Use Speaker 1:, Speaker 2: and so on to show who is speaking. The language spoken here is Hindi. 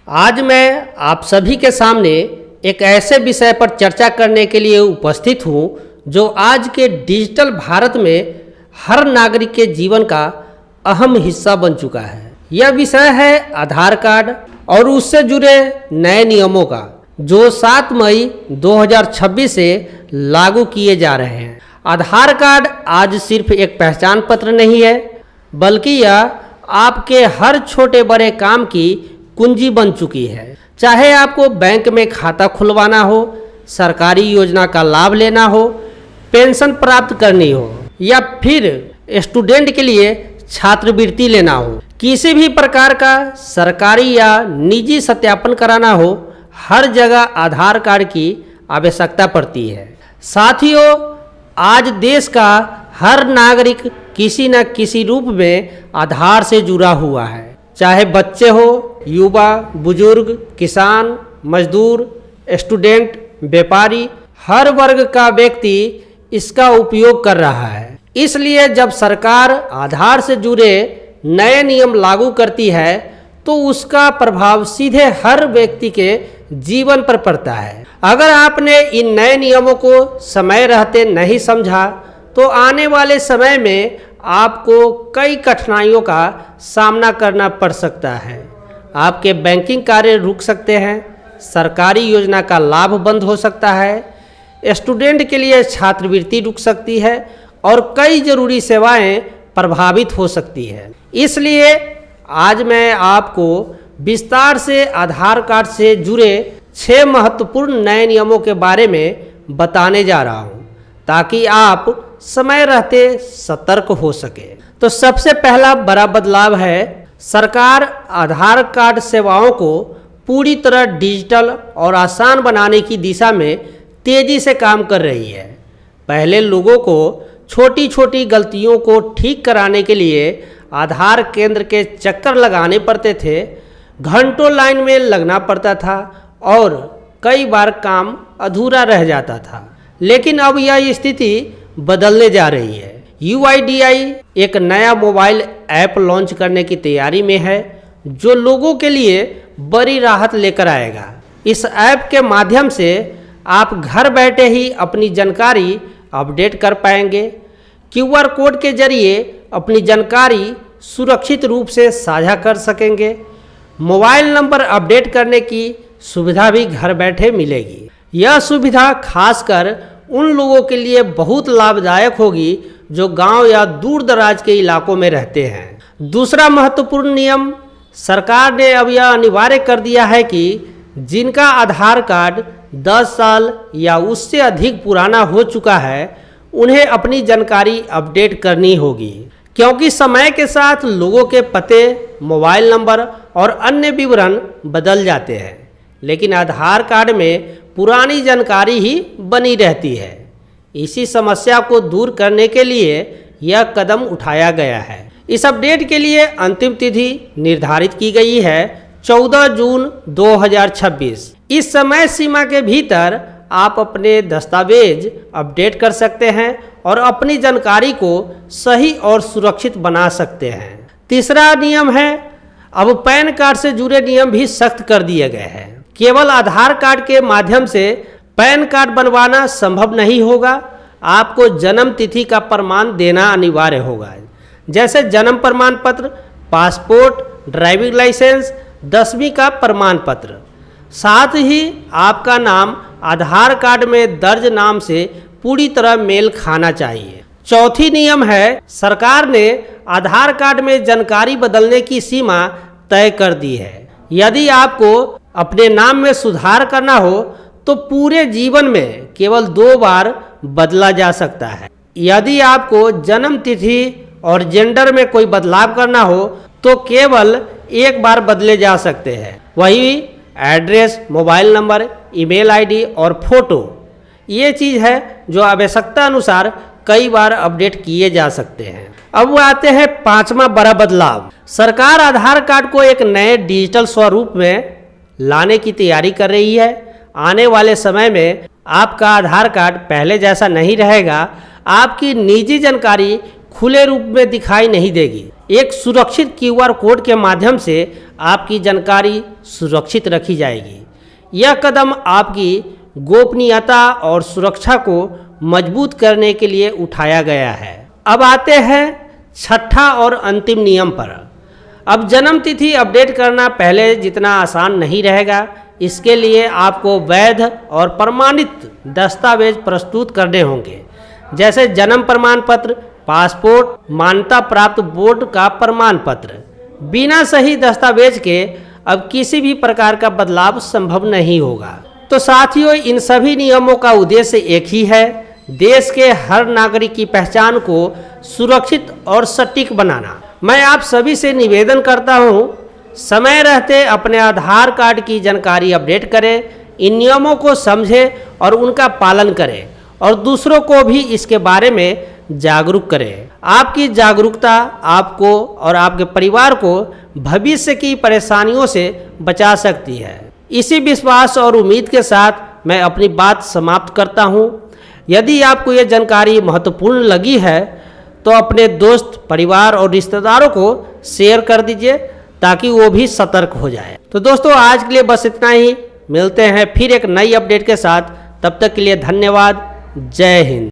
Speaker 1: आज मैं आप सभी के सामने एक ऐसे विषय पर चर्चा करने के लिए उपस्थित हूँ जो आज के डिजिटल भारत में हर नागरिक के जीवन का अहम हिस्सा बन चुका है। यह विषय है आधार कार्ड और उससे जुड़े नए नियमों का, जो 7 मई 2026 से लागू किए जा रहे हैं। आधार कार्ड आज सिर्फ एक पहचान पत्र नहीं है, बल्कि यह आपके हर छोटे बड़े काम की कुंजी बन चुकी है। चाहे आपको बैंक में खाता खुलवाना हो, सरकारी योजना का लाभ लेना हो, पेंशन प्राप्त करनी हो या फिर स्टूडेंट के लिए छात्रवृत्ति लेना हो, किसी भी प्रकार का सरकारी या निजी सत्यापन कराना हो, हर जगह आधार कार्ड की आवश्यकता पड़ती है। साथियों, आज देश का हर नागरिक किसी न किसी रूप में आधार से जुड़ा हुआ है। चाहे बच्चे हो, युवा, बुजुर्ग, किसान, मजदूर, स्टूडेंट, व्यापारी, हर वर्ग का व्यक्ति इसका उपयोग कर रहा है। इसलिए जब सरकार आधार से जुड़े नए नियम लागू करती है तो उसका प्रभाव सीधे हर व्यक्ति के जीवन पर पड़ता है। अगर आपने इन नए नियमों को समय रहते नहीं समझा तो आने वाले समय में आपको कई कठिनाइयों का सामना करना पड़ सकता है। आपके बैंकिंग कार्य रुक सकते हैं, सरकारी योजना का लाभ बंद हो सकता है, स्टूडेंट के लिए छात्रवृत्ति रुक सकती है और कई जरूरी सेवाएं प्रभावित हो सकती है। इसलिए आज मैं आपको विस्तार से आधार कार्ड से जुड़े 6 महत्वपूर्ण नए नियमों के बारे में बताने जा रहा हूं, ताकि आप समय रहते सतर्क हो सके। तो सबसे पहला बड़ा बदलाव है, सरकार आधार कार्ड सेवाओं को पूरी तरह डिजिटल और आसान बनाने की दिशा में तेजी से काम कर रही है। पहले लोगों को छोटी छोटी गलतियों को ठीक कराने के लिए आधार केंद्र के चक्कर लगाने पड़ते थे, घंटों लाइन में लगना पड़ता था और कई बार काम अधूरा रह जाता था। लेकिन अब यह स्थिति बदलने जा रही है। UIDAI एक नया मोबाइल ऐप लॉन्च करने की तैयारी में है, जो लोगों के लिए बड़ी राहत लेकर आएगा। इस ऐप के माध्यम से आप घर बैठे ही अपनी जानकारी अपडेट कर पाएंगे। QR कोड के जरिए अपनी जानकारी सुरक्षित रूप से साझा कर सकेंगे। मोबाइल नंबर अपडेट करने की सुविधा भी घर बैठे मिलेगी। यह सुविधा खासकर उन लोगों के लिए बहुत लाभदायक होगी जो गांव या दूर दराज के इलाकों में रहते हैं। दूसरा महत्वपूर्ण नियम, सरकार ने अब यह अनिवार्य कर दिया है कि जिनका आधार कार्ड 10 साल या उससे अधिक पुराना हो चुका है, उन्हें अपनी जानकारी अपडेट करनी होगी, क्योंकि समय के साथ लोगों के पते, मोबाइल नंबर और अन्य विवरण बदल जाते हैं, लेकिन आधार कार्ड में पुरानी जानकारी ही बनी रहती है। इसी समस्या को दूर करने के लिए यह कदम उठाया गया है। इस अपडेट के लिए अंतिम तिथि निर्धारित की गई है 14 जून 2026। इस समय सीमा के भीतर आप अपने दस्तावेज अपडेट कर सकते हैं और अपनी जानकारी को सही और सुरक्षित बना सकते हैं। तीसरा नियम है, अब पैन कार्ड से जुड़े नियम भी सख्त कर दिए गए हैं। केवल आधार कार्ड के माध्यम से पैन कार्ड बनवाना संभव नहीं होगा। आपको जन्म तिथि का प्रमाण देना अनिवार्य होगा, जैसे जन्म प्रमाण पत्र, पासपोर्ट, ड्राइविंग लाइसेंस, 10वीं का प्रमाण पत्र। साथ ही आपका नाम आधार कार्ड में दर्ज नाम से पूरी तरह मेल खाना चाहिए। चौथी नियम है, सरकार ने आधार कार्ड में जानकारी बदलने की सीमा तय कर दी है। यदि आपको अपने नाम में सुधार करना हो तो पूरे जीवन में केवल 2 बार बदला जा सकता है। यदि आपको जन्म तिथि और जेंडर में कोई बदलाव करना हो तो केवल 1 बार बदले जा सकते हैं। वही address, mobile number, email ID और फोटो, ये चीज़ है जो आवश्यकता अनुसार कई बार अपडेट किए जा सकते हैं। अब आते हैं 5वां बड़ा बदलाव। सरकार आधार कार्ड को एक नए डिजिटल स्वरूप में लाने की तैयारी कर रही है। आने वाले समय में आपका आधार कार्ड पहले जैसा नहीं रहेगा। आपकी निजी जानकारी खुले रूप में दिखाई नहीं देगी। एक सुरक्षित QR कोड के माध्यम से आपकी जानकारी सुरक्षित रखी जाएगी। यह कदम आपकी गोपनीयता और सुरक्षा को मजबूत करने के लिए उठाया गया है। अब आते हैं छठा और अंतिम नियम पर। अब जन्म तिथि अपडेट करना पहले जितना आसान नहीं रहेगा। इसके लिए आपको वैध और प्रमाणित दस्तावेज प्रस्तुत करने होंगे, जैसे जन्म प्रमाण पत्र, पासपोर्ट, मान्यता प्राप्त बोर्ड का प्रमाण पत्र। बिना सही दस्तावेज के अब किसी भी प्रकार का बदलाव संभव नहीं होगा। तो साथियों, इन सभी नियमों का उद्देश्य एक ही है, देश के हर नागरिक की पहचान को सुरक्षित और सटीक बनाना। मैं आप सभी से निवेदन करता हूं, समय रहते अपने आधार कार्ड की जानकारी अपडेट करें, इन नियमों को समझें और उनका पालन करें और दूसरों को भी इसके बारे में जागरूक करें। आपकी जागरूकता आपको और आपके परिवार को भविष्य की परेशानियों से बचा सकती है। इसी विश्वास और उम्मीद के साथ मैं अपनी बात समाप्त करता हूं। यदि आपको यह जानकारी महत्वपूर्ण लगी है तो अपने दोस्त, परिवार और रिश्तेदारों को शेयर कर दीजिए ताकि वो भी सतर्क हो जाए। तो दोस्तों, आज के लिए बस इतना ही। मिलते हैं फिर एक नई अपडेट के साथ। तब तक के लिए धन्यवाद। जय हिंद।